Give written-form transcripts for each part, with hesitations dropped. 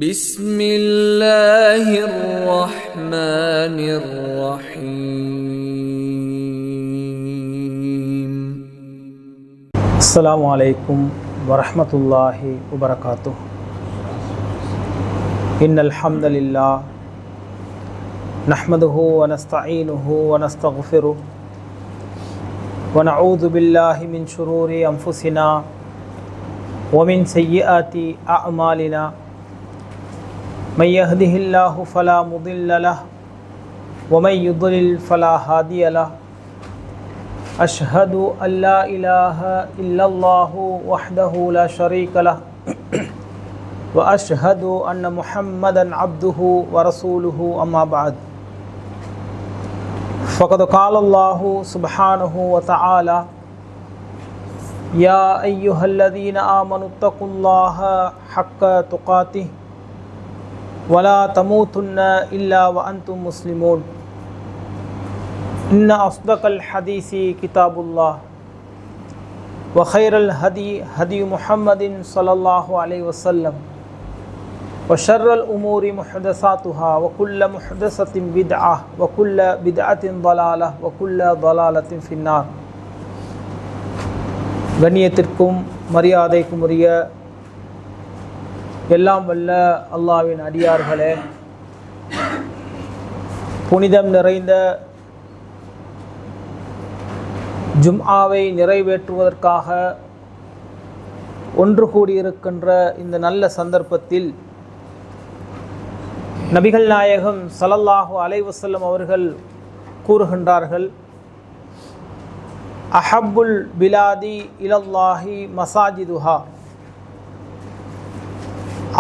بسم الله الرحمن الرحيم. السلام عليكم ورحمة الله وبركاته. إن الحمد لله نحمده ونستعينه ونستغفره ونعوذ بالله من شرور أنفسنا ومن سيئات أعمالنا. من يهده الله فلا مضل له ومن يضلل فلا هادي له. أشهد أن لا إله إلا الله وحده لا شريك له وأشهد أن محمدا عبده ورسوله. أما بعد فقد قال الله سبحانه وتعالى: يا أيها الذين آمنوا اتقوا الله حق تقاته ولا تموتن إلا وأنتم مسلمون. إن أصدق الحديث كتاب الله وخير الهدي هدي محمد صلى الله عليه وسلم وشر الأمور محدثاتها وكل محدثة بدعة وكل بدعة ضلالة وكل ضلالة في النار. கண்ணியத்திற்கும் மரியாதைக்கும் உரிய எல்லாம் வல்ல அல்லாஹ்வின் அடியார்களே, புனிதம் நிறைந்த ஜும்ஆவை நிறைவேற்றுவதற்காக ஒன்று கூடியிருக்கின்ற இந்த நல்ல சந்தர்ப்பத்தில் நபிகள் நாயகம் ஸல்லல்லாஹு அலைஹி வஸல்லம் அவர்கள் கூறுகின்றார்கள்: அஹப்புல் பிலாதி இலல்லாஹி மசாஜிதுஹா.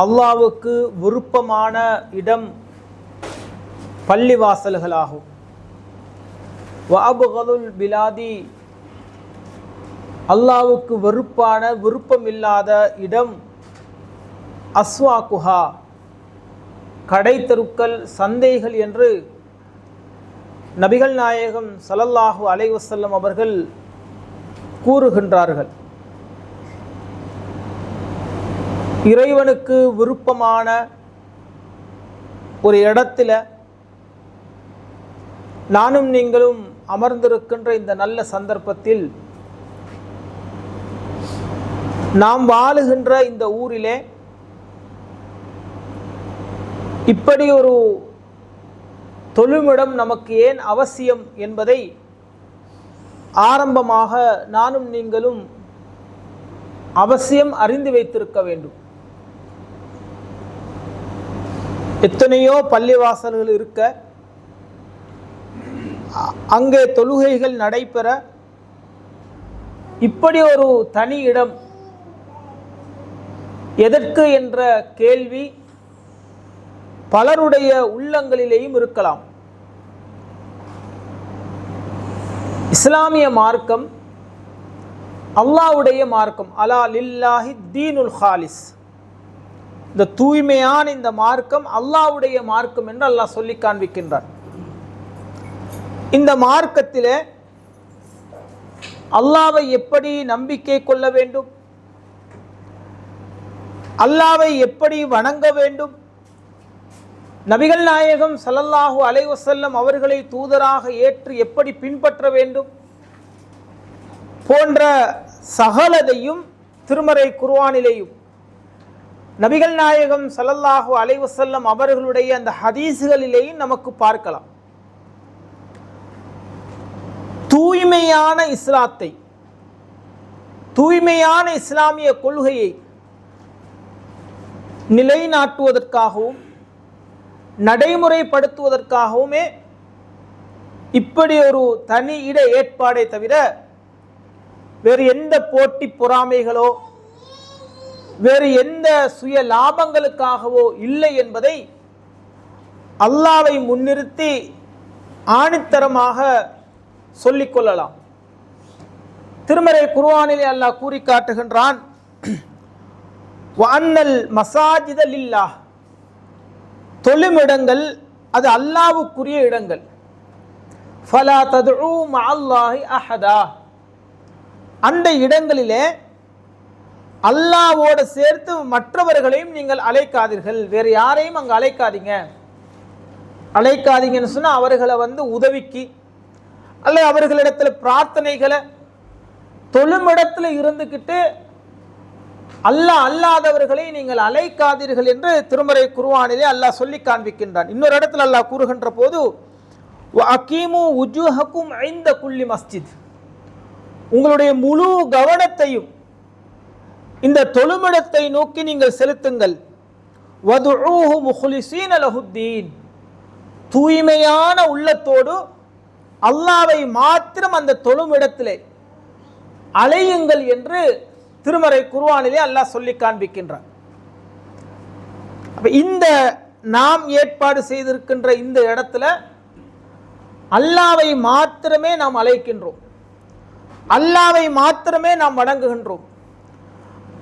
அல்லாஹ்வுக்கு விருப்பமான இடம் பள்ளிவாசல்களாகும். வஅப்கதுல் பிலாதி, அல்லாஹ்வுக்கு வெறுப்பான விருப்பமில்லாத இடம் அஸ்வாக்குஹா, கடை தெருக்கள் சந்தைகள் என்று நபிகள் நாயகம் ஸல்லல்லாஹு அலைஹி வஸல்லம் அவர்கள் கூறுகின்றார்கள். இறைவனுக்கு விருப்பமான ஒரு இடத்துல நானும் நீங்களும் அமர்ந்திருக்கின்ற இந்த நல்ல சந்தர்ப்பத்தில் நாம் வாழுகின்ற இந்த ஊரிலே இப்படி ஒரு தொழுமிடம் நமக்கு ஏன் அவசியம் என்பதை ஆரம்பமாக நானும் நீங்களும் அவசியம் அறிந்து வைத்திருக்க வேண்டும். எத்தனையோ பள்ளிவாசல்கள் இருக்க, அங்கே தொழுகைகள் நடைபெற, இப்படி ஒரு தனி இடம் எதற்கு என்ற கேள்வி பலருடைய உள்ளங்களிலேயும் இருக்கலாம். இஸ்லாமிய மார்க்கம் அல்லாஹ்வுடைய மார்க்கம். அலா லில்லாஹி தீனுல் ஹாலிஸ். இந்த தூய்மையான இந்த மார்க்கம் அல்லாஹ்வுடைய மார்க்கம் என்று அல்லாஹ் சொல்லி காண்பிக்கின்றார். இந்த மார்க்கத்திலே அல்லாஹ்வை எப்படி நம்பிக்கை கொள்ள வேண்டும், அல்லாஹ்வை எப்படி வணங்க வேண்டும், நபிகள் நாயகம் ஸல்லல்லாஹு அலைஹி வஸல்லம் அவர்களை தூதராக ஏற்று எப்படி பின்பற்ற வேண்டும் போன்ற சகலதையும் திருமறை குர்ஆனிலேயும் நபிகள் நாயகம் ஸல்லல்லாஹு அலைஹி வஸல்லம் அவர்களுடைய அந்த ஹதீஸ்களிலேயும் நமக்கு பார்க்கலாம். தூய்மையான இஸ்லாத்தை, தூய்மையான இஸ்லாமிய கொள்கையை நிலைநாட்டுவதற்காகவும் நடைமுறைப்படுத்துவதற்காகவுமே இப்படி ஒரு தனி இட ஏற்பாடை தவிர வேறு எந்த போட்டி பொறாமைகளோ வேறு எந்த சுய லாபங்களுக்காகவோ இல்லை என்பதை அல்லாஹ்வை முன்னிறுத்தி ஆணித்தரமாக சொல்லிக்கொள்ளலாம். திருமறை குர்ஆனிலே அல்லாஹ் கூறி காட்டுகின்றான்: வஅன்னல் மசாஜித லில்லாஹ். தொழுமிடங்கள் அது அல்லாஹ்வுக்குரிய இடங்கள். ஃபலா ததுஉ மஅல்லாஹி அஹதா. அந்த இடங்களிலே அல்லாஹ்வோடு சேர்த்து மற்றவர்களையும் நீங்கள் அழைக்காதீர்கள். வேறு யாரையும் அங்கே அழைக்காதீங்கன்னு சொன்னால் அவர்களை உதவிக்கு அல்ல அவர்களிடத்தில் பிரார்த்தனைகளை தொழுமிடத்தில் இருந்துக்கிட்டு அல்லாஹ் அல்லாதவர்களை நீங்கள் அழைக்காதீர்கள் என்று திருமறை குர்ஆனிலே அல்லாஹ் சொல்லி காண்பிக்கின்றான். இன்னொரு இடத்துல அல்லாஹ் கூறுகின்ற போது அகீமு உஜூஹக்கும் ஐந்த குல்லி மஸ்ஜித், உங்களுடைய முழு கவனத்தையும் இந்த தொழுமிடத்தை நோக்கி நீங்கள் செலுத்துங்கள். வதுஊஹு முஹ்லிஸீன லஹுத்தீன், தூய்மையான உள்ளத்தோடு அல்லாஹ்வை மாத்திரம் அந்த தொழுமிடத்திலே அழையுங்கள் என்று திருமறை குர்ஆனிலே அல்லாஹ் சொல்லி காண்பிக்கின்றான். இந்த நாம் ஏற்பாடு செய்திருக்கின்ற இந்த இடத்துல அல்லாஹ்வை மாத்திரமே நாம் அழைக்கின்றோம், அல்லாஹ்வை மாத்திரமே நாம் வணங்குகின்றோம்.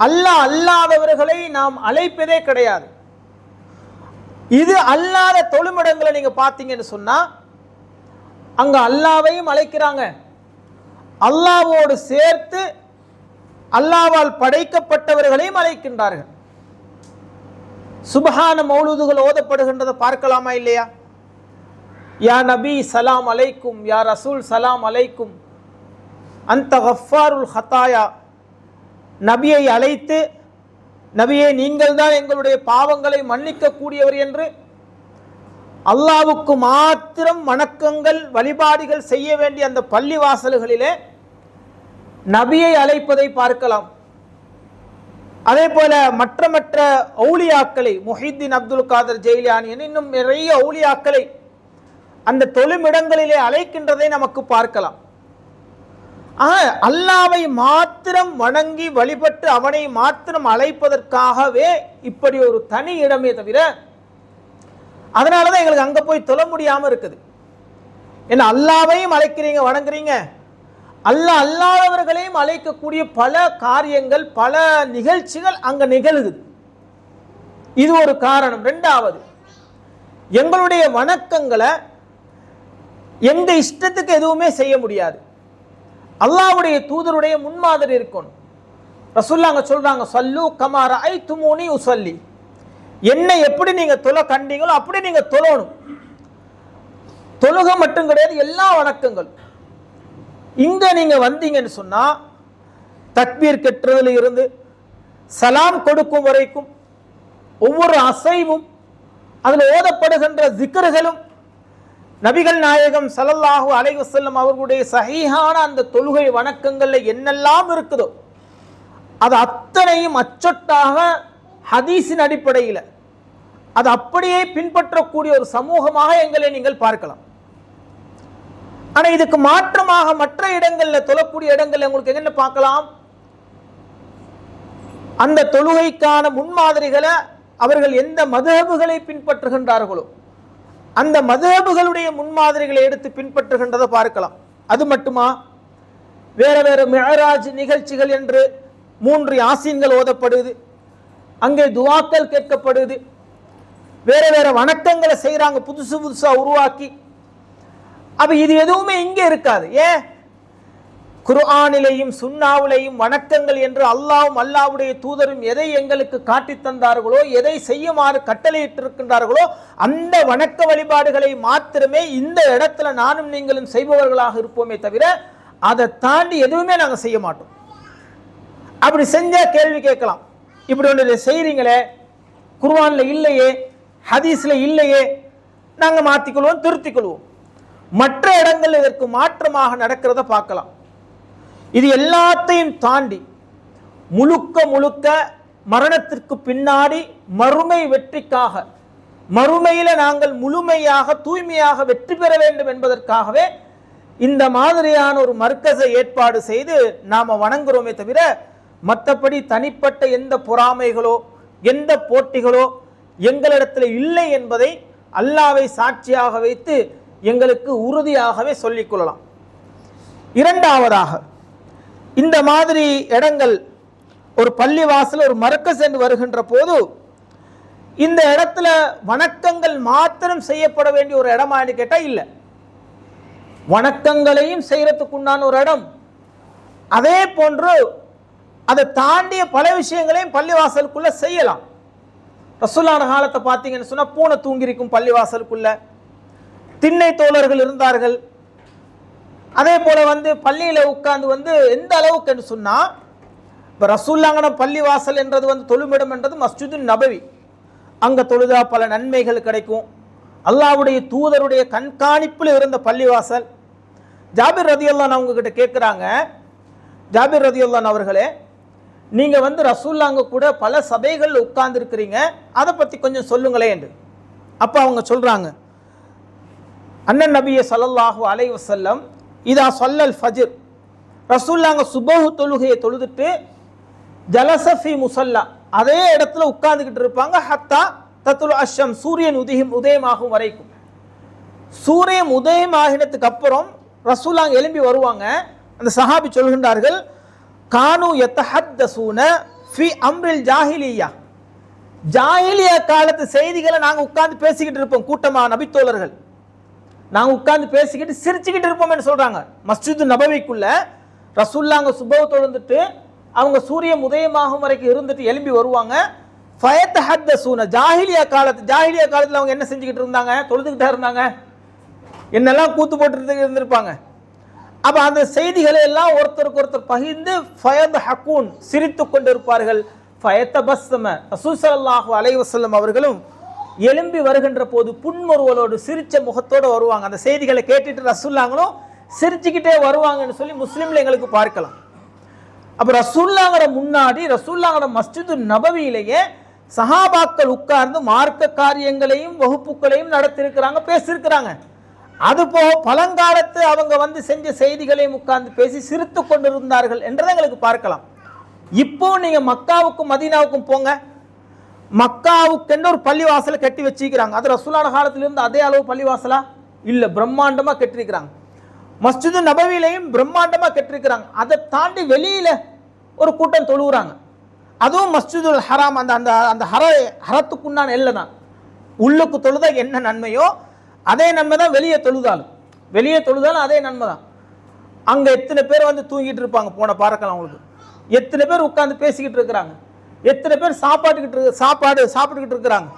அல்லாஹ் அல்லாதவர்களை நாம் அழைப்பதே கிடையாது. இது அல்லாத தொழுமிடங்களை நீங்க பார்த்தீங்கன்னு சொன்னா அங்க அல்லாஹ்வையும் அழைக்கிறாங்க, அல்லாஹ்வோடு சேர்த்து அல்லாஹ்வால் படைக்கப்பட்டவர்களையும் அழைக்கின்றார்கள். சுப்ஹான மௌலூதுகள் ஓதப்படுகின்றதை பார்க்கலாமா இல்லையா? யா நபி சலாம் அலைக்கும், யா ரசூல் சலாம் அலைக்கும், அந்த கஃபாருல் ஹதாயா, நபியை அழைத்து நபியே நீங்கள் தான் எங்களுடைய பாவங்களை மன்னிக்க கூடியவர் என்று அல்லாஹ்வுக்கு மாத்திரம் வணக்கங்கள் வழிபாடுகள் செய்ய வேண்டிய அந்த பள்ளி வாசல்களிலே நபியை அழைப்பதை பார்க்கலாம். அதே போல மற்ற ஔலியாக்களை, முஹித்தீன் அப்துல் காதர் ஜெயிலானி இன்னும் நிறைய ஔலியாக்களை அந்த தொழுமிடங்களிலே அழைக்கின்றதை நமக்கு பார்க்கலாம். அல்லாஹ்வை மாத்திரம் வணங்கி வழிபட்டு அவனை மாத்திரம் அழைப்பதற்காகவே இப்படி ஒரு தனி இடமே தவிர, அதனாலதான் எங்களுக்கு அங்க போய் தொழ முடியாம இருக்குது. ஏன்னா அல்லாஹ்வையும் அழைக்கிறீங்க, வணங்குறீங்க, அல்லாஹ் அல்லாதவர்களையும் அழைக்கக்கூடிய பல காரியங்கள் பல நிகழ்ச்சிகள் அங்க நிகழ்குது. இது ஒரு காரணம். ரெண்டாவது, எங்களுடைய வணக்கங்களை எங்க இஷ்டத்துக்கு எதுவுமே செய்ய முடியாது. அல்லாஹ்வுடைய தூதருடைய முன்மாதிரி இருக்கணும். ரசூலுல்லாஹ் சொல்றாங்க, சல்லு கமா ரஅய்துமூனி உஸல்லி, என்னை எப்படி நீங்க தொழ கண்டீங்களோ அப்படி நீங்க தொழணும். தொழுக மட்டும் கிடையாது, எல்லா வணக்கங்களும். இங்க நீங்க வந்தீங்கன்னு சொன்னா தக்பீர் கெட்டுறதுல இருந்து சலாம் கொடுக்கும் வரைக்கும் ஒவ்வொரு அசைவும் அதில் ஓதப்படுகின்ற ஜிக்ர்களும் நபிகள் நாயகம் ஸல்லல்லாஹு அலைஹி வஸல்லம் அவர்களுடைய சஹீஹான அந்த தொழுகை வணக்கங்கள்ல என்னெல்லாம் இருக்குதோ அது அத்தனையும் அச்சொட்டாக ஹதீஸின் அடிப்படையில் அது அப்படியே பின்பற்றக்கூடிய ஒரு சமூகமாக எங்களை நீங்கள் பார்க்கலாம். ஆனா இதுக்கு மாற்றமாக மற்ற இடங்கள்ல தொழக்கூடிய இடங்கள்ல உங்களுக்கு என்ன பார்க்கலாம்? அந்த தொழுகைக்கான முன்மாதிரிகளை அவர்கள் எந்த மதுஹபுகளை பின்பற்றுகின்றார்களோ அந்த மதுஹபுகளுடைய முன்மாதிரிகளை எடுத்து பின்பற்றுகின்றதை பார்க்கலாம். அது மட்டுமா, வேற வேற மிஅராஜ் நிகழ்ச்சிகள் என்று 3 யாசீன்கள் ஓதப்படுது, அங்கே துஆக்கள் கேட்கப்படுது, வேற வேற வணக்கங்களை செய்யறாங்க புதுசா உருவாக்கி. அப்ப இது எதுவுமே இங்கே இருக்காது. ஏன்? குர்ஆனிலேயும் சுன்னாவிலேயும் வணக்கங்கள் என்று அல்லாஹ்வும் அல்லாஹ்வுடைய தூதரும் எதை எங்களுக்கு காட்டி தந்தார்களோ, எதை செய்யுமாறு கட்டளையிட்டிருக்கின்றார்களோ அந்த வணக்க வழிபாடுகளை மாத்திரமே இந்த இடத்துல நானும் நீங்களும் செய்பவர்களாக இருப்போமே தவிர அதை தாண்டி எதுவுமே நாங்கள் செய்ய மாட்டோம். அப்படி செஞ்சா கேள்வி கேட்கலாம், இப்படி ஒன்று செய்றீங்களே, குர்ஆன்ல இல்லையே, ஹதீஸ்ல இல்லையே, நாங்கள் மாற்றிக்கொள்வோம், திருத்திக்கொள்வோம். மற்ற இடங்கள் இதற்கு மாற்றமாக நடக்கிறத பார்க்கலாம். இது எல்லாத்தையும் தாண்டி முழுக்க மரணத்திற்கு பின்னாடி மறுமை வெற்றிக்காக, மறுமையில நாங்கள் முழுமையாக தூய்மையாக வெற்றி பெற வேண்டும் என்பதற்காகவே இந்த மாதிரியான ஒரு மர்க்கஸை ஏற்பாடு செய்து நாம வணங்குறோமே தவிர மற்றபடி தனிப்பட்ட எந்த பொறாமைகளோ எந்த போட்டிகளோ எங்களிடத்தில் இல்லை என்பதை அல்லாஹ்வை சாட்சியாக வைத்து எங்களுக்கு உறுதியாகவே சொல்லிக் கொள்ளலாம். இரண்டாவதாக, இந்த மாதிரி இடங்கள் ஒரு பள்ளிவாசல் ஒரு மர்க்கஸ் என்று வருகின்ற போது இந்த இடத்துல வணக்கங்கள் மாத்திரம் செய்யப்பட வேண்டிய ஒரு இடமான்னு கேட்டால் இல்லை, வணக்கங்களையும் செய்யறதுக்குண்டான ஒரு இடம். அதே போன்று அதை தாண்டிய பல விஷயங்களையும் பள்ளிவாசலுக்குள்ள செய்யலாம். ரசூலுல்லாஹ் காலத்தை பார்த்தீங்கன்னு சொன்னா பூனை தூங்கியிருக்கும் பள்ளிவாசலுக்குள்ள, திண்ணை தோழர்கள் இருந்தார்கள். அதே போல பள்ளியில உட்கார்ந்து எந்த அளவுக்கு என்று சொன்னா, இப்போ ரசூலுல்லாஹ்ங்கன பள்ளிவாசல் என்றது தொழுமிடம் என்றது மஸ்ஜிது நபவி. அங்க தொழுதா பல நன்மைகள் கிடைக்கும். அல்லாஹ்வுடைய தூதருடைய கண்காணிப்பில் இருந்த பள்ளிவாசல். ஜாபிர் ரதியல்லாஹு அன்ஹு அவங்க கிட்ட கேட்குறாங்க, ஜாபிர் ரதியல்லாஹு அன்ஹு அவர்களே, நீங்க ரசூலுல்லாஹ் கூட பல சபைகள் உட்கார்ந்து இருக்கிறீங்க, அதை பத்தி கொஞ்சம் சொல்லுங்களே என்று. அப்ப அவங்க சொல்றாங்க, அண்ணன் நபிய ஸல்லல்லாஹு அலைஹி வஸல்லம் இதா ஸல்லல் ஃபஜ்ர், ரசூலுல்லாஹ் சுபஹ் தொழுகையை தொழுதுட்டு ஜலஸ ஃபீ முஸல்லா, அதே இடத்துல உட்கார்ந்துகிட்டு இருப்பாங்க. ஹத்தா தத்லு அஷ்ஷம், சூரியன் உதயமாகும் வரைக்கும். சூரியன் உதயமாகினதுக்கு அப்புறம் ரசூலுல்லாஹ் எழும்பி வருவாங்க. அந்த சஹாபி சொல்கின்றார்கள், கானு யத்தஹத்தஸூன ஃபி அம்ரில் ஜாஹிலியா, ஜாஹிலியா காலத்து செய்திகளை நாங்க உட்கார்ந்து பேசிக்கிட்டு இருப்போம். கூட்டமா நபித்தோழர்கள் நாங்க உட்கார்ந்து பேசிக்கிட்டு சிரிச்சுக்கிட்டு இருப்போம் என்று சொல்றாங்க. மஸ்ஜிது நபவிக்குள்ள ரசூலுல்லாஹ் சுபஹ் தொழுந்துட்டு அவங்க சூரியன் உதயமாகும் வரைக்கும் இருந்துட்டு எழும்பி வருவாங்க. ஃபயத்தஹத்தஸூன, ஜாஹிலியா காலத்துல அவங்க என்ன செஞ்சுக்கிட்டு இருந்தாங்க? தொழுதுகிட்டே இருந்தாங்க. என்னெல்லாம் கூத்து போட்டு இருந்திருப்பாங்க. அப்ப அந்த செய்திகளை எல்லாம் ஒருத்தருக்கு ஒருத்தர் பகிர்ந்து ஃபயத்ஹகூன், சிரித்து கொண்டிருப்பார்கள். ஃபயத்தபஸ்ஸம, ரசூல் ஸல்லல்லாஹு அலைஹி வஸல்லம் அவர்களும் எழும்பி வருகின்ற போது புன்முறுவலோடு சிரிச்ச முகத்தோடு வருவாங்க. அந்த செய்திகளை கேட்டுட்டு ரசூலுல்லாஹ்ங்களும் சிரிச்சுக்கிட்டே வருவாங்கன்னு சொல்லி முஸ்லிம்ல எங்களுக்கு பார்க்கலாம். அப்ப ரசூலுல்லாஹ்ங்கற முன்னாடி ரசூலுல்லாஹ்ங்கற மஸ்ஜிது நபவியிலேயே சஹாபாக்கள் உட்கார்ந்து மார்க்க காரியங்களையும் வகுப்புகளையும் நடத்திருக்கிறாங்க, பேசியிருக்கிறாங்க. அதுபோக பழங்காலத்து அவங்க செஞ்ச செய்திகளையும் உட்கார்ந்து பேசி சிரித்து கொண்டிருந்தார்கள் என்றதை எங்களுக்கு பார்க்கலாம். இப்போ நீங்க மக்காவுக்கும் மதீனாவுக்கும் போங்க, மக்காவுக்கு ஒரு பள்ளிவாசலை கட்டி வச்சிருக்கிறாங்க. அது ரசூலுல்லாஹ் காலத்திலிருந்து அதே அளவு பள்ளிவாசலா இல்ல, பிரம்மாண்டமா கட்டிருக்கிறாங்க. மஸ்ஜிது நபவியிலையும் பிரம்மாண்டமா கட்டிருக்கிறாங்க. அதை தாண்டி வெளியில ஒரு கூட்டம் தொழுகிறாங்க. அதுவும் மஸ்ஜிதுல் ஹராம், அந்த ஹரத்துக்குண்டான எல்லை தான். உள்ளுக்கு தொழுதா என்ன நன்மையோ அதே நன்மை தான் வெளியே தொழுதாலும் அதே நன்மை தான். அங்க எத்தனை பேர் தூங்கிட்டு இருப்பாங்க, போன பார்க்கலாம் உங்களுக்கு. எத்தனை பேர் உட்கார்ந்து பேசிக்கிட்டு இருக்கிறாங்க, எத்தனை பேர் சாப்பிட்டுக்கிட்டு இருக்கிறாங்க,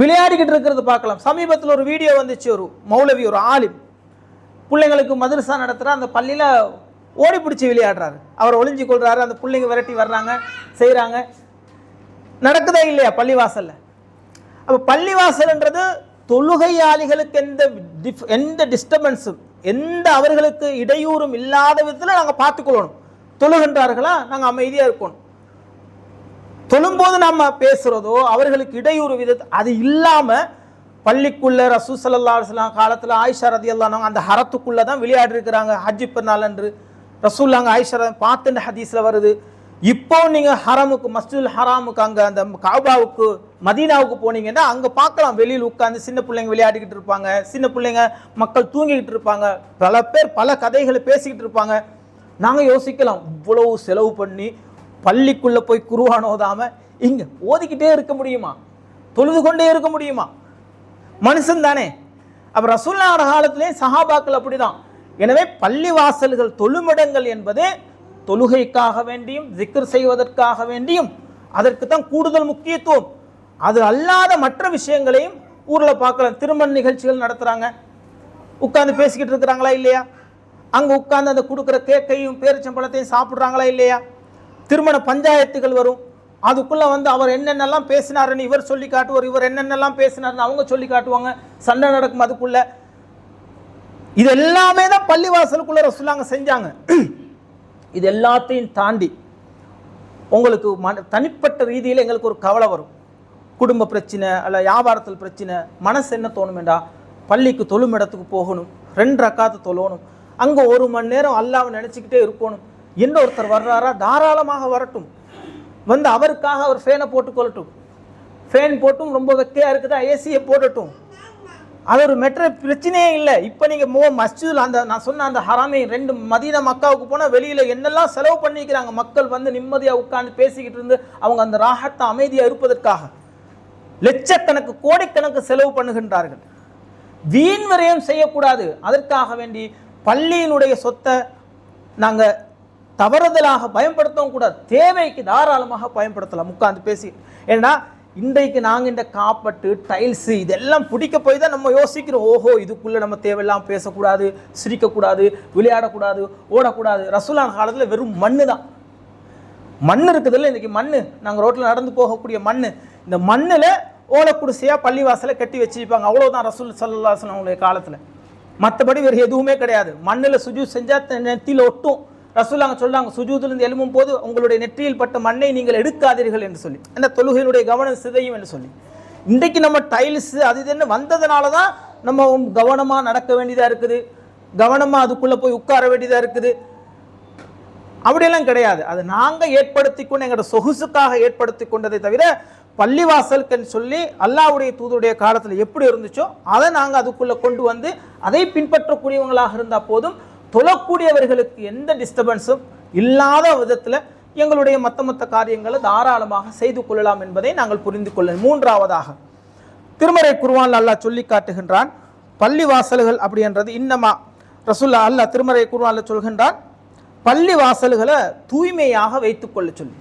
விளையாடிக்கிட்டு இருக்கிறது பார்க்கலாம். சமீபத்தில் ஒரு வீடியோ வந்துச்சு, ஒரு மௌலவி, ஒரு ஆலிம் பிள்ளைங்களுக்கு மதரசா நடத்துற அந்த பள்ளியில ஓடி பிடிச்சி விளையாடுறாரு. அவர் ஒளிஞ்சு கொள்றாரு, அந்த பிள்ளைங்க விரட்டி வர்றாங்க, செய்யறாங்க. நடக்குதா இல்லையா பள்ளிவாசல்ல? அப்ப பள்ளிவாசல்ன்றது தொழுகையாளிகளுக்கு எந்த டிஸ்டர்பன்ஸும், எந்த அவர்களுக்கு இடையூறும் இல்லாத விதத்தில் நாங்கள் பார்த்துக்கொள்ளணும். தொழுகின்றார்களா, நாங்கள் அமைதியாக இருக்கணும். தொழும்போது நம்ம பேசுறதோ அவர்களுக்கு இடையூறு அது இல்லாம பள்ளிக்குள்ள ரசூல் ஸல்லல்லாஹு அலைஹி வஸல்லம் காலத்தில் ஆயிஷா ரதியல்லாஹு அன்ஹா அந்த ஹரத்துக்குள்ள தான் விளையாடி இருக்கிறாங்க. ஹஜ் பெருநாள் அன்று ரசூலுல்லாஹ் ஆயிஷா பார்த்து ஹதீஸ்ல வருது. இப்போ நீங்க ஹரமுக்கு, மஸ்ஜிதுல் ஹராமுக்கு, அங்க அந்த கஅபாவுக்கு, மதீனாவுக்கு போனீங்கன்னா அங்க பார்க்கலாம், வெளியில் உட்கார்ந்து சின்ன பிள்ளைங்க விளையாடிக்கிட்டு இருப்பாங்க, சின்ன பிள்ளைங்க, மக்கள் தூங்கிக்கிட்டு இருப்பாங்க, பல பேர் பல கதைகளை பேசிக்கிட்டு இருப்பாங்க. நாங்க யோசிக்கலாம், இவ்வளவு செலவு பண்ணி பள்ளிக்குள்ள போய் குர்ஆன் ஓதாம இங்க ஓதிக்கிட்டே இருக்க முடியுமா? தொழுது கொண்டே இருக்க முடியுமா? மனுஷன் தானே. அப்ப ரசூலுல்லாஹ் காலத்திலே சஹாபாக்கள் அப்படிதான். எனவே பள்ளிவாசல்கள், தொழுமிடங்கள் என்பது தொழுகைக்காக வேண்டியும் ஜிக்ர் செய்வதற்காக வேண்டியும் அதற்கு தான் கூடுதல் முக்கியத்துவம். அது அல்லாத மற்ற விஷயங்களையும் ஊர்ல பார்க்கலாம். திருமண நிகழ்ச்சிகள் நடத்துறாங்க, உட்கார்ந்து பேசிக்கிட்டு இருக்கிறாங்களா இல்லையா? அங்க உட்கார்ந்து அந்த கொடுக்குற கேக்கையும் பேரிச்சம்பழத்தையும் சாப்பிடுறாங்களா இல்லையா? திருமண பஞ்சாயத்துகள் வரும், அதுக்குள்ள அவர் என்னென்னலாம் பேசினாருன்னு இவர் சொல்லி காட்டுவார், இவர் என்னென்னலாம் பேசினாருன்னு அவங்க சொல்லி காட்டுவாங்க, சண்டை நடக்கும் அதுக்குள்ள. இது எல்லாமே தான் பள்ளிவாசலுக்குள்ள ரசூலுல்லாஹ் செஞ்சாங்க. இது எல்லாத்தையும் தாண்டி உங்களுக்கு தனிப்பட்ட ரீதியில் எங்களுக்கு ஒரு கவலை வரும். குடும்ப பிரச்சனை அல்ல வியாபாரத்தில் பிரச்சனை, மனசு என்ன தோணுமெண்டா, பள்ளிக்கு தொழுமிடத்துக்கு போகணும், 2 ரக்காத்து தொழணும், அங்கே 1 மணி நேரம் அல்லாஹ்வை நினச்சிக்கிட்டே இருக்கணும். என்ன ஒருத்தர் வர்றாரா, தாராளமாக வரட்டும், அவருக்காக அவர் ஃபேனை போட்டுக்கொள்ளட்டும், ஃபேன் போட்டும் ரொம்ப வெக்கையாக இருக்குதா ஏசியை போடட்டும், அது ஒரு பிரச்சனையே இல்லை. இப்போ நீங்கள் மஸ்ஜிதில் அந்த நான் சொன்ன அந்த ஹராமை 2 மதீனா மக்காவுக்கு போனால் வெளியில் என்னெல்லாம் செலவு பண்ணிக்கிறாங்க. மக்கள் நிம்மதியாக உட்கார்ந்து பேசிக்கிட்டு இருந்து அவங்க அந்த ராஹத்தை அமைதியாக இருப்பதற்காக லட்சக்கணக்கு கோடிக்கணக்கு செலவு பண்ணுகின்றார்கள். வீண் விரயம் செய்யக்கூடாது. அதற்காக வேண்டி பள்ளியினுடைய சொத்தை நாங்கள் தவறுதலாக பயன்படுத்தவும் கூடாது. தேவைக்கு தாராளமாக பயன்படுத்தலாம் உட்கார்ந்து பேசி. ஏன்னா இன்றைக்கு நாங்கள் இந்த காப்பட்டு டைல்ஸு இதெல்லாம் பிடிக்க போய் தான் நம்ம யோசிக்கிறோம். ஓஹோ, இதுக்குள்ளே நம்ம தேவையெல்லாம் பேசக்கூடாது, சிரிக்கக்கூடாது, விளையாடக்கூடாது, ஓடக்கூடாது. ரசூலுல்லாஹ் காலத்தில் வெறும் மண்ணு தான். மண் இருக்குதுல்ல, இன்றைக்கி மண், நாங்கள் ரோட்டில் நடந்து போகக்கூடிய மண், இந்த மண்ணில் ஓலக்குடிசையாக பள்ளிவாசலை கட்டி வச்சுருப்பாங்க. அவ்வளோதான் ரசூல் ஸல்லல்லாஹு அலைஹி வஸல்லம் அவங்களுடைய காலத்தில். மற்றபடி வேறு எதுவுமே கிடையாது. மண்ணில் சுஜூத் செஞ்சால் நெத்தியில் ஒட்டும். ரசூலுல்லாஹ் சொல்றாங்க, சுஜூதிலிருந்து எழும்பும் போது உங்களுடைய நெற்றியில் பட்ட மண்ணை நீங்கள் எடுக்காதீர்கள் என்று சொல்லி, அந்த தொழுகையினுடைய கவனம் சிதையும் என்று சொல்லி. இன்றைக்கு நம்ம டைல்ஸ் அது இதுன்னு வந்ததுனால தான் நம்ம கவனமாக நடக்க வேண்டியதாக இருக்குது, கவனமாக அதுக்குள்ளே போய் உட்கார வேண்டியதாக இருக்குது. அப்படியெல்லாம் கிடையாது. அது நாங்கள் ஏற்படுத்தி கொண்டு எங்களோட சொகுசுக்காக ஏற்படுத்தி கொண்டதை தவிர பள்ளிவாசலுக்குன்னு சொல்லி அல்லாஹ்வுடைய தூதருடைய காலத்தில் எப்படி இருந்துச்சோ அதை நாங்கள் அதுக்குள்ளே கொண்டு வந்து அதை பின்பற்றக்கூடியவங்களாக இருந்தால் போதும். தொழக்கூடியவர்களுக்கு எந்த டிஸ்டர்பன்ஸும் இல்லாத விதத்தில் எங்களுடைய மற்ற காரியங்களை தாராளமாக செய்து கொள்ளலாம் என்பதை நாங்கள் புரிந்து கொள்ள. மூன்றாவதாக திருமறை குர்ஆனில் அல்லாஹ் சொல்லி காட்டுகின்றான், பள்ளி வாசல்கள் அப்படின்றது இன்னமா ரசூலுல்லாஹ் அல்லாஹ் திருமறை குர்ஆனில் சொல்கின்றான், பள்ளி வாசல்களை தூய்மையாக வைத்துக்கொள்ள சொல்லி.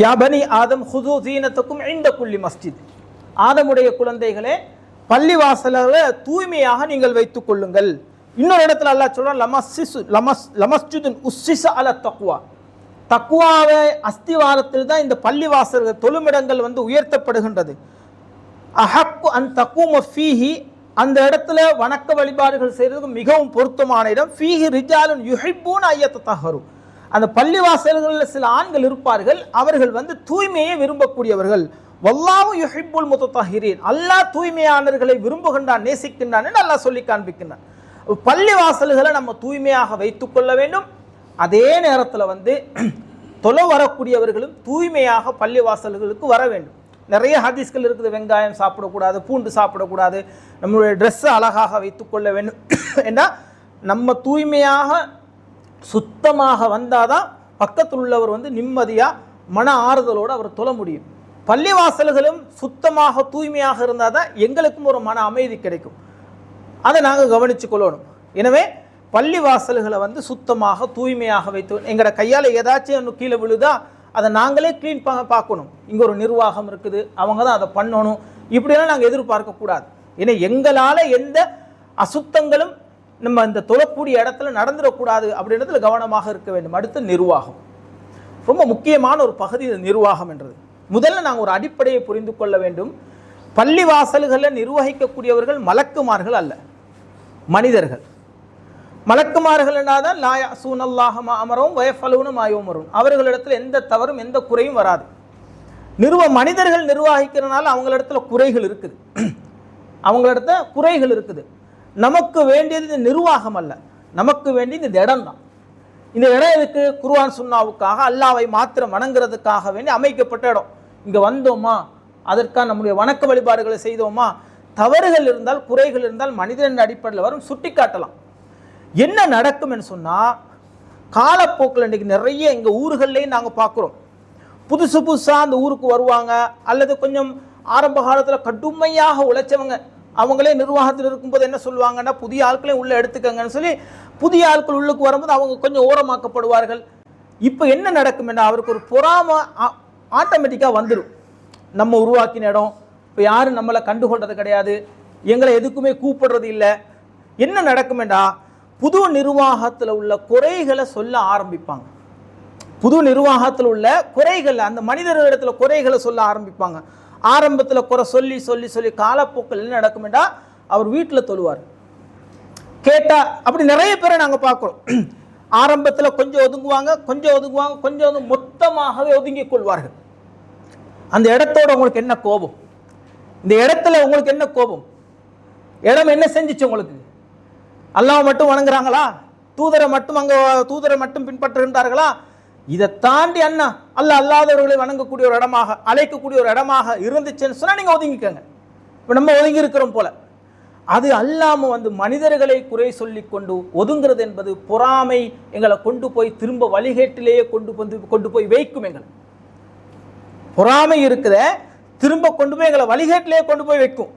யா பனி ஆதம் ஹுது தீனத்துக்கும் இன்த குல்லி மஸ்ஜித், ஆதமுடைய குழந்தைகளே பள்ளி வாசல்களை தூய்மையாக நீங்கள் வைத்துக் கொள்ளுங்கள். இன்னொரு இடத்துல அல்லாஹ் சொல்றான், லமஸ்ஜிதுன் உஸ்ஸிஸ அலா தக்வா, தக்வாவை அஸ்திவாரத்தில் தான் இந்த பள்ளி வாசல்கள் தொழுமிடங்கள் உயர்த்தப்படுகின்றது. அஹக்கு அன் தக்கூம ஃபீஹி, அந்த இடத்துல வணக்க வழிபாடுகள் செய்யறதுக்கு மிகவும் பொருத்தமான இடம். ஃபீஹி ரிஜாலுன் யுஹிப்பூன அய்யத்தஹரு, அந்த பள்ளி வாசல்களில் சில ஆண்கள் இருப்பார்கள், அவர்கள் தூய்மையை விரும்பக்கூடியவர்கள். வல்லாஹு யுஹிப்புல் முத்தஹிரீன், அல்லாஹ் தூய்மையானவர்களை விரும்புகின்றான், நேசிக்கின்றான் என்று அல்லாஹ் சொல்லி காண்பிக்கின்றான். பள்ளி வாசல்களை நம்ம தூய்மையாக வைத்துக் கொள்ள வேண்டும். அதே நேரத்தில் தொலை வரக்கூடியவர்களும் தூய்மையாக பள்ளி வாசல்களுக்கு வர வேண்டும். நிறைய ஹதீஸ்கள் இருக்குது, வெங்காயம் சாப்பிடக்கூடாது, பூண்டு சாப்பிடக்கூடாது, நம்மளுடைய ட்ரெஸ்ஸை அழகாக வைத்துக்கொள்ள வேண்டும். ஏன்னா நம்ம தூய்மையாக சுத்தமாக வந்தால் தான் பக்கத்தில் உள்ளவர் நிம்மதியாக மன ஆறுதலோடு அவர் தொழ முடியும். பள்ளி வாசல்களும் சுத்தமாக தூய்மையாக இருந்தால் தான் எங்களுக்கும் ஒரு மன அமைதி கிடைக்கும். அதை நாங்கள் கவனித்து கொள்ளணும். எனவே பள்ளி வாசல்களை சுத்தமாக தூய்மையாக வைத்து, எங்களோட கையால் ஏதாச்சும் ஒன்று கீழே விழுதா அதை நாங்களே க்ளீன் பார்க்கணும். இங்கே ஒரு நிர்வாகம் இருக்குது, அவங்க தான் அதை பண்ணணும், இப்படியெல்லாம் நாங்கள் எதிர்பார்க்கக்கூடாது. ஏன்னா எங்களால் எந்த அசுத்தங்களும் நம்ம இந்த தொழக்கூடிய இடத்துல நடந்துடக்கூடாது அப்படின்றதுல கவனமாக இருக்க வேண்டும். அடுத்து நிர்வாகம், ரொம்ப முக்கியமான ஒரு பகுதி நிர்வாகம் என்றது. முதல்ல நாங்கள் ஒரு அடிப்படையை புரிந்து கொள்ள வேண்டும். பள்ளி வாசல்களில் நிர்வகிக்கக்கூடியவர்கள் மலக்குமார்கள் அல்ல, மனிதர்கள். மலக்குமார்கள் என்னதான் லாயா சூனல்லாஹ மா அமரவும் வயஃபலூன மா யுமரூன், அவர்களிடத்தில் எந்த தவறும் எந்த குறையும் வராது. மனிதர்கள் நிர்வகிக்கிறனால அவங்களிடத்துல குறைகள் இருக்குது, அவங்களிடத்த குறைகள் இருக்குது. நமக்கு வேண்டியது இந்த நிர்வாகம் அல்ல, நமக்கு வேண்டியது இந்த இடம் தான். இந்த இடம் இதுக்கு குர்ஆன் சுன்னாவுக்காக அல்லாஹ்வை மாத்திரம் வணங்குறதுக்காக வேண்டி அமைக்கப்பட்ட இடம். இங்கே வந்தோமா, அதற்காக நம்முடைய வணக்க வழிபாடுகளை செய்தோமா, தவறுகள் இருந்தால் குறைகள் இருந்தால் மனிதன் அடிப்படையில் வரும், சுட்டி காட்டலாம். என்ன நடக்கும் என்று சொன்னால், காலப்போக்கில் இன்றைக்கு நிறைய எங்கள் ஊர்கள்லேயும் நாங்கள் பார்க்குறோம், புதுசு புதுசாக அந்த ஊருக்கு வருவாங்க, அல்லது கொஞ்சம் ஆரம்ப காலத்தில் கடுமையாக உழைச்சவங்க அவங்களே நிர்வாகத்தில் இருக்கும்போது என்ன சொல்லுவாங்கன்னா, புதிய ஆட்களையும் உள்ளே எடுத்துக்கங்கன்னு சொல்லி புதிய ஆட்கள் உள்ளுக்கு வரும்போது அவங்க கொஞ்சம் ஓரமாக்கப்படுவார்கள். இப்போ என்ன நடக்கும் என்ன, அவருக்கு ஒரு பொறாமை ஆட்டோமேட்டிக்காக வந்துடும். நம்ம உருவாக்கின இடம், இப்போ யாரும் நம்மளை கண்டுகொள்றது கிடையாது, எங்களை எதுக்குமே கூப்பிடுறது இல்லை. என்ன நடக்குமெண்டா, புது நிர்வாகத்தில் உள்ள குறைகளை சொல்ல ஆரம்பிப்பாங்க. புது நிர்வாகத்தில் உள்ள குறைகள், அந்த மனிதர்களிடத்தில் குறைகளை சொல்ல ஆரம்பிப்பாங்க. ஆரம்பத்தில் குறை சொல்லி சொல்லி சொல்லி காலப்போக்கில் என்ன நடக்குமெண்டா, அவர் வீட்டில் தொழுவார். கேட்டால் அப்படி நிறைய பேரை நாங்கள் பார்க்குறோம். ஆரம்பத்தில் கொஞ்சம் ஒதுங்குவாங்க, கொஞ்சம் மொத்தமாகவே ஒதுங்கிக் கொள்வார்கள். அந்த இடத்தோட உங்களுக்கு என்ன கோபம், இந்த இடத்துல உங்களுக்கு என்ன கோபம், இடம் என்ன செஞ்சிச்சு உங்களுக்கு? அல்லாஹ் மட்டும் வணங்குறாங்களா, தூதரை மட்டும் பின்பற்றுகின்றார்களா? இதை தாண்டி அண்ணா அல்லாஹ் அல்லாதவர்களை வணங்கக்கூடிய ஒரு இடமாக, அழைக்கக்கூடிய ஒரு இடமாக இருந்துச்சுன்னு சொன்னால் நீங்கள் ஒதுங்கிக்கங்க. இப்போ நம்ம ஒதுங்கி இருக்கிறோம் போல. அது அல்லாமல் மனிதர்களை குறை சொல்லி கொண்டு ஒதுங்கிறது என்பது பொறாமை எங்களை கொண்டு போய் திரும்ப வழிகேட்டிலேயே கொண்டு போய் வைக்கும். எங்களை பொறாமை இருக்குத திரும்ப கொண்டு போய் எங்களை வழிகேட்டிலேயே கொண்டு போய் வைக்கும்.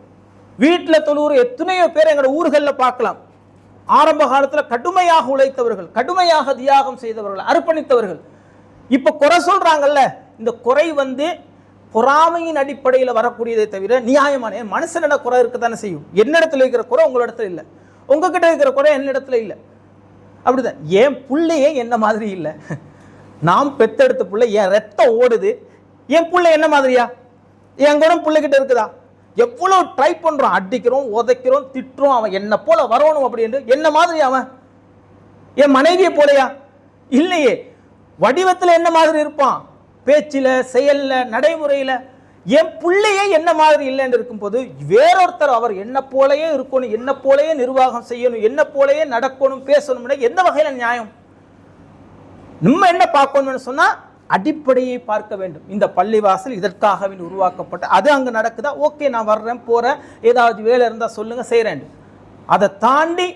வீட்டில் தொழுகிற எத்தனையோ பேர் எங்களோட ஊர்களில் பார்க்கலாம். ஆரம்ப காலத்தில் கடுமையாக உழைத்தவர்கள், கடுமையாக தியாகம் செய்தவர்கள், அர்ப்பணித்தவர்கள். இப்போ குறை சொல்றாங்கல்ல, இந்த குறை பொறாமையின் அடிப்படையில் வரக்கூடியதை தவிர நியாயமான மனுஷனிட குறை இருக்கத்தானே செய்யும். என்னிடத்துல இருக்கிற குறை உங்களிடத்துல இல்லை, உங்ககிட்ட இருக்கிற குறை என்னிடத்துல இல்லை. அப்படிதான் என் பிள்ளையே என்ன மாதிரி இல்லை, நாம் பெத்தெடுத்த பிள்ளை என் ரத்தம் ஓடுது, என் பிள்ளை என்ன மாதிரியா, என் குணம் பிள்ளைகிட்ட இருக்குதா? எவ்வளோ ட்ரை பண்றோம், அடிக்கிறோம், உதைக்கிறோம், திட்டுறோம், அவன் என்ன போல வரணும் அப்படின்னு. என்ன மாதிரி அவன் என் மனைவியை போலையா? இல்லையே. வடிவத்தில் என்ன மாதிரி இருப்பான், பேச்சில, செயல்ல, நடைமுறையில. என் பிள்ளையே என்ன மாதிரி இல்லைன்னு இருக்கும்போது வேறொருத்தர் அவர் என்ன போலயே இருக்கணும், என்ன போலயே நிர்வாகம் செய்யணும், என்ன போலயே நடக்கணும், பேசணும், எந்த வகையில நியாயம்? நம்ம என்ன பார்க்கணும்னு சொன்னா அடிப்படையை பார்க்க வேண்டும். இந்த பள்ளிவாசல் இதற்காக உருவாக்கப்பட்ட, அது அங்கே நடக்குதா, ஓகே நான் வர்றேன் போறேன், ஏதாவது வேலை இருந்தால் சொல்லுங்க செய்கிறேன். அதை தாண்டி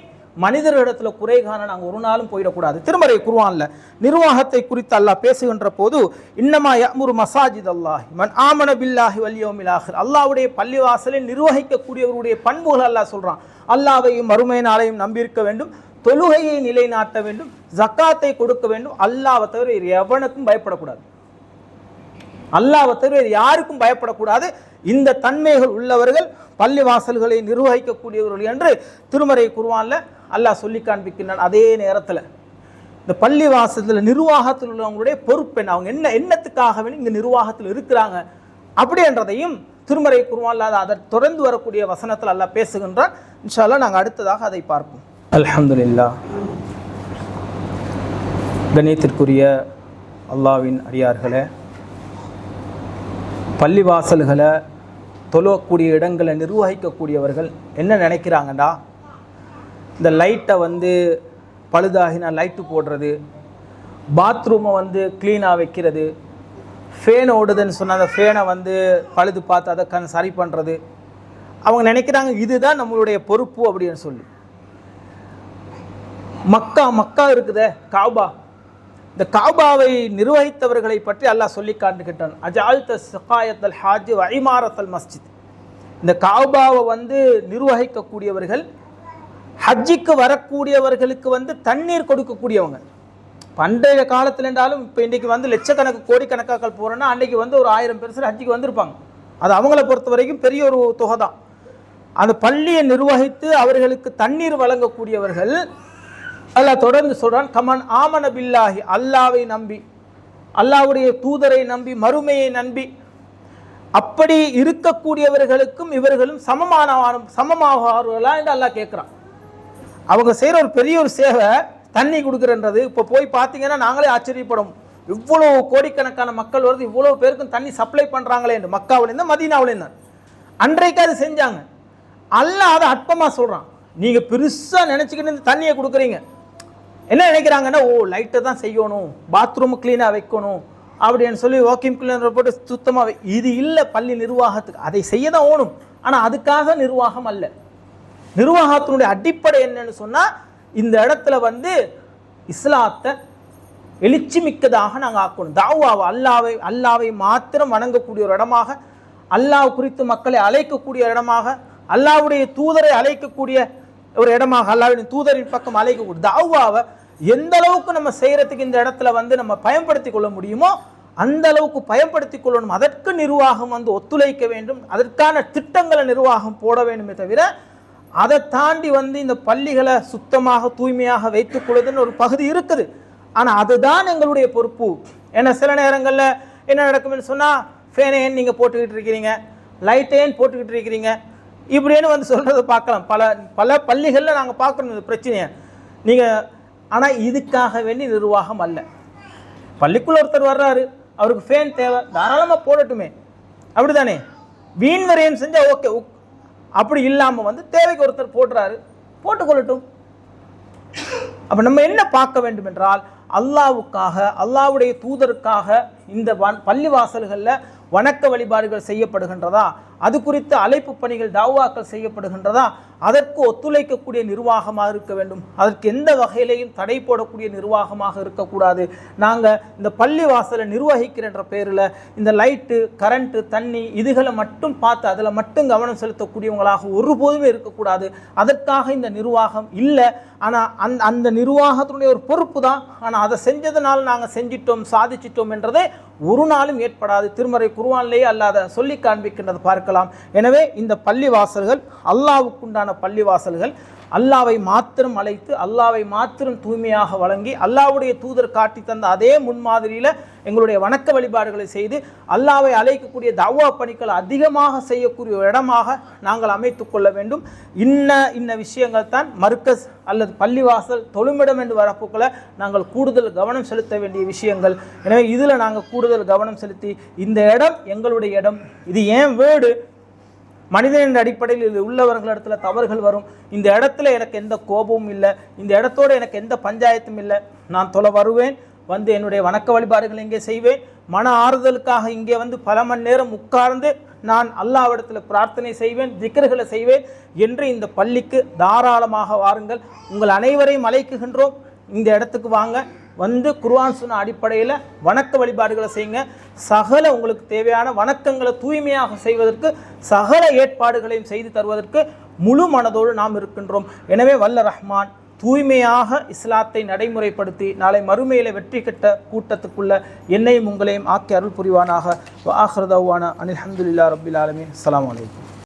மனிதர்களிடத்தில் குறை காண நாங்கள் ஒரு நாளும் போயிடக்கூடாது. திருமறை குர்ஆன்ல நிர்வாகத்தை குறித்து அல்லாஹ் பேசுகின்ற போது இன்னமா யஅமுரு மசாஜித் அல்லாஹ் மன் ஆமன பில்லாஹி வல் யௌமில் ஆகிர், அல்லாஹ்வுடைய பள்ளிவாசலை நிர்வகிக்கக்கூடியவருடைய பண்புகள் அல்லாஹ் சொல்றான். அல்லாஹ்வையும் மறுமை நாளையும் நம்பியிருக்க வேண்டும், தொழுகையை நிலைநாட்ட வேண்டும், ஜக்காத்தை கொடுக்க வேண்டும், அல்லாஹ்வை தவிர எவனுக்கும் பயப்படக்கூடாது, அல்லாஹ்வை தவிர யாருக்கும் பயப்படக்கூடாது. இந்த தன்மைகள் உள்ளவர்கள் பள்ளிவாசல்களை நிர்வகிக்கக்கூடியவர்கள் என்று திருமறை குர்ஆன்ல அல்லாஹ் சொல்லி காண்பிக்கின்றான். அதே நேரத்தில் இந்த பள்ளிவாசல்ல நிர்வாகத்தில் உள்ளவங்களுடைய பொறுப்பு என்ன, அவங்க என்ன எண்ணத்துக்காக வேண்டி இங்க நிர்வாகத்தில் இருக்கிறாங்க அப்படின்றதையும் திருமறை குர்ஆன்ல அதை தொடர்ந்து வரக்கூடிய வசனத்தில் அல்லாஹ் பேசுகின்றான். இன்ஷா அல்லாஹ் நாங்கள் அடுத்ததாக அதை பார்ப்போம். அல்ஹம்துலில்லாஹ். கண்ணியத்திற்குரிய அல்லாஹ்வின் அடியார்களே, பள்ளிவாசல்களை தொழக்கூடிய இடங்களை நிர்வகிக்கக்கூடியவர்கள் என்ன நினைக்கிறாங்கடா, இந்த லைட்டை பழுதாகினா லைட்டு போடுறது, பாத்ரூமை க்ளீனாக வைக்கிறது, ஃபேன் ஓடுதுன்னு சொன்னால் அந்த ஃபேனை பழுது பார்த்து அதை சரி பண்ணுறது, அவங்க நினைக்கிறாங்க இதுதான் நம்மளுடைய பொறுப்பு அப்படின்னு சொல்லி. மக்கா இருக்குதே காபா, இந்த காபாவை நிர்வகித்தவர்களை பற்றி அல்லாஹ் சொல்லி காட்டுகின்றான். அஜஅல்த ஸகாயத்தல் ஹாஜ் வ இமாரத்தல் மஸ்ஜித். இந்த காபாவை நிர்வகிக்கக்கூடியவர்கள், ஹஜ்ஜிக்கு வரக்கூடியவர்களுக்கு தண்ணீர் கொடுக்கக்கூடியவங்க. பண்டைய காலத்தில் என்றாலும் இப்போ இன்றைக்கு லட்சக்கணக்கு கோடிக்கணக்காக்கள் போகிறோன்னா அன்றைக்கி ஒரு 1000 பேர் ஹஜ்ஜிக்கு வந்திருப்பாங்க. அது அவங்கள பொறுத்த வரைக்கும் பெரிய ஒரு தொகை தான். அந்த பள்ளியை நிர்வகித்து அவர்களுக்கு தண்ணீர் வழங்கக்கூடியவர்கள் அல்லாஹ் தொடர்ந்து சொல்றான், கமன் ஆமன பில்லாஹி, அல்லாவை நம்பி, அல்லாஹ்வுடைய தூதரை நம்பி, மறுமையை நம்பி, அப்படி இருக்கக்கூடியவர்களுக்கும் இவர்களும் சமமாவார்களா என்று அல்லாஹ் கேட்குறான். அவங்க செய்கிற ஒரு பெரிய ஒரு சேவை தண்ணி கொடுக்குறன்றது. இப்போ போய் பார்த்தீங்கன்னா நாங்களே ஆச்சரியப்படும், இவ்வளோ கோடிக்கணக்கான மக்கள் வருது, இவ்வளோ பேருக்கும் தண்ணி சப்ளை பண்ணுறாங்களே என்று. மக்காவிலேருந்து மதீனாவிலேருந்து அன்றைக்கு அது செஞ்சாங்க. அல்லாஹ் அதை அற்பமாக சொல்கிறான். நீங்கள் பெருசாக நினச்சிக்கிட்டு இந்த தண்ணியை கொடுக்குறீங்க, என்ன நினைக்கிறாங்கன்னா, ஓ லைட்டை தான் செய்யணும், பாத்ரூம் க்ளீனாக வைக்கணும் அப்படின்னு சொல்லி வாக்கியம் கிளீனர் போட்டு சுத்தமாக. இது இல்லை பள்ளி நிர்வாகத்துக்கு, அதை செய்ய தான் ஓணும். ஆனால் அதுக்காக நிர்வாகம் அல்ல. நிர்வாகத்தினுடைய அடிப்படை என்னன்னு சொன்னால், இந்த இடத்துல இஸ்லாத்தை எழுச்சி மிக்கதாக நாங்கள் ஆக்கணும். தாவாவை அல்லாவை மாத்திரம் வணங்கக்கூடிய ஒரு இடமாக, அல்லாஹ் குறித்து மக்களை அழைக்கக்கூடிய இடமாக, அல்லாஹ்வுடைய தூதரை அழைக்கக்கூடிய ஒரு இடமாக, அல்லாஹ்வின் தூதரின் பக்கம் அழைக்கக்கூடிய தாவாவை எந்த அளவுக்கு நம்ம செய்யறதுக்கு இந்த இடத்துல நம்ம பயன்படுத்தி கொள்ள முடியுமோ அந்த அளவுக்கு பயன்படுத்தி கொள்ளணும். அதற்கு நிர்வாகம் ஒத்துழைக்க வேண்டும், அதற்கான திட்டங்களை நிர்வாகம் போட வேண்டுமே தவிர அதை தாண்டி இந்த பள்ளிகளை சுத்தமாக தூய்மையாக வைத்துக் கொள்வதுன்னு ஒரு பகுதி இருக்குது. ஆனால் அதுதான் எங்களுடைய பொறுப்பு. ஏன்னா சில நேரங்களில் என்ன நடக்கும்னு சொன்னால், ஃபேனை ஏன் நீங்கள் போட்டுக்கிட்டு இருக்கிறீங்க, லைட்டை ஏன் போட்டுக்கிட்டு இருக்கிறீங்க இப்படின்னு சொல்கிறத பார்க்கலாம். பல பள்ளிகளில் நாங்கள் பார்க்கணும் இந்த பிரச்சனையை நீங்கள். ஆனால் இதுக்காக வேண்டி நிர்வாகம் அல்ல. பள்ளிக்குள்ள ஒருத்தர் வர்றாரு, அவருக்கு ஃபேன் தேவை, தாராளமாக போடட்டுமே, அப்படி தானே? வீண் வரையும் செஞ்சால் ஓகே. அப்படி இல்லாமல் தேவைக்கு ஒருத்தர் போடுறாரு, போட்டுக்கொள்ளட்டும். அப்போ நம்ம என்ன பார்க்க வேண்டும் என்றால், அல்லாவுக்காக, அல்லாவுடைய தூதருக்காக இந்த பள்ளிவாசல்களில் வணக்க வழிபாடுகள் செய்யப்படுகின்றதா, அது குறித்து அழைப்பு பணிகள் தாவாக்கள் செய்யப்படுகின்றதா, அதற்கு ஒத்துழைக்கக்கூடிய நிர்வாகமாக இருக்க வேண்டும். அதற்கு எந்த வகையிலையும் தடை போடக்கூடிய நிர்வாகமாக இருக்கக்கூடாது. நாங்கள் இந்த பள்ளி வாசலை நிர்வகிக்கிற பேரில் இந்த லைட்டு, கரண்ட்டு, தண்ணி இதுகளை மட்டும் பார்த்து அதில் மட்டும் கவனம் செலுத்தக்கூடியவங்களாக ஒருபோதுமே இருக்கக்கூடாது. அதற்காக இந்த நிர்வாகம் இல்லை. ஆனால் அந்த நிர்வாகத்தினுடைய ஒரு பொறுப்பு தான். ஆனால் அதை செஞ்சதுனால நாங்கள் செஞ்சிட்டோம், சாதிச்சிட்டோம் என்றதே ஒரு நாளும் ஏற்படாது. திருமறை குர்ஆனிலேயே அல்லாத சொல்லி காண்பிக்கின்றது பார்க்கலாம். எனவே இந்த பள்ளிவாசல்கள் அல்லாஹ்வுக்குண்டான பள்ளிவாசல்கள், அல்லாவை மாத்திரம் அழைத்து அல்லாவை மாத்திரம் தூய்மையாக வழங்கி அல்லாஹ்வுடைய தூதர் காட்டி தந்த அதே முன்மாதிரியில் எங்களுடைய வணக்க வழிபாடுகளை செய்து அல்லாவை அழைக்கக்கூடிய தஅவா பணிகள் அதிகமாக செய்யக்கூடிய இடமாக நாங்கள் அமைத்து கொள்ள வேண்டும். இன்ன விஷயங்கள் தான் மர்கஸ் அல்லது பள்ளிவாசல் தொழுமிடம் என்று வரப்போக்களை நாங்கள் கூடுதல் கவனம் செலுத்த வேண்டிய விஷயங்கள். எனவே இதில் நாங்கள் கூடுதல் கவனம் செலுத்தி இந்த இடம் எங்களுடைய இடம், இது ஏன் வீடு, மனிதனின் அடிப்படையில் இது உள்ளவர்களிடத்துல தவறுகள் வரும். இந்த இடத்துல எனக்கு எந்த கோபமும் இல்லை, இந்த இடத்தோடு எனக்கு எந்த பஞ்சாயத்தும் இல்லை. நான் தொலை வருவேன், வந்து என்னுடைய வணக்க வழிபாடுகள் இங்கே செய்வேன், மன ஆறுதலுக்காக இங்கே வந்து பல மணி நேரம் உட்கார்ந்து நான் அல்லாஹ்விடத்தில் பிரார்த்தனை செய்வேன், திக்ர்களை செய்வேன் என்று இந்த பள்ளிக்கு தாராளமாக வாருங்கள். உங்கள் அனைவரையும் அழைக்குகின்றோம். இந்த இடத்துக்கு வாங்க, வந்து குர்ஆன் சுன்னா அடிப்படையில் வணக்க வழிபாடுகளை செய்யுங்க. சகல உங்களுக்கு தேவையான வணக்கங்களை தூய்மையாக செய்வதற்கு சகல ஏற்பாடுகளையும் செய்து தருவதற்கு முழு மனதோடு நாம் இருக்கின்றோம். எனவே வல்ல ரஹ்மான் தூய்மையாக இஸ்லாத்தை நடைமுறைப்படுத்தி நாளை மறுமையில் வெற்றி கட்ட கூட்டத்துக்குள்ள என்னையும் உங்களையும் ஆக்கி அருள் புரிவானாக. வ ஆஹிரு தஅவானா அனில் ஹம்துலில்லாஹி ரப்பில் ஆலமீன். அஸ்ஸலாமு அலைக்கும்.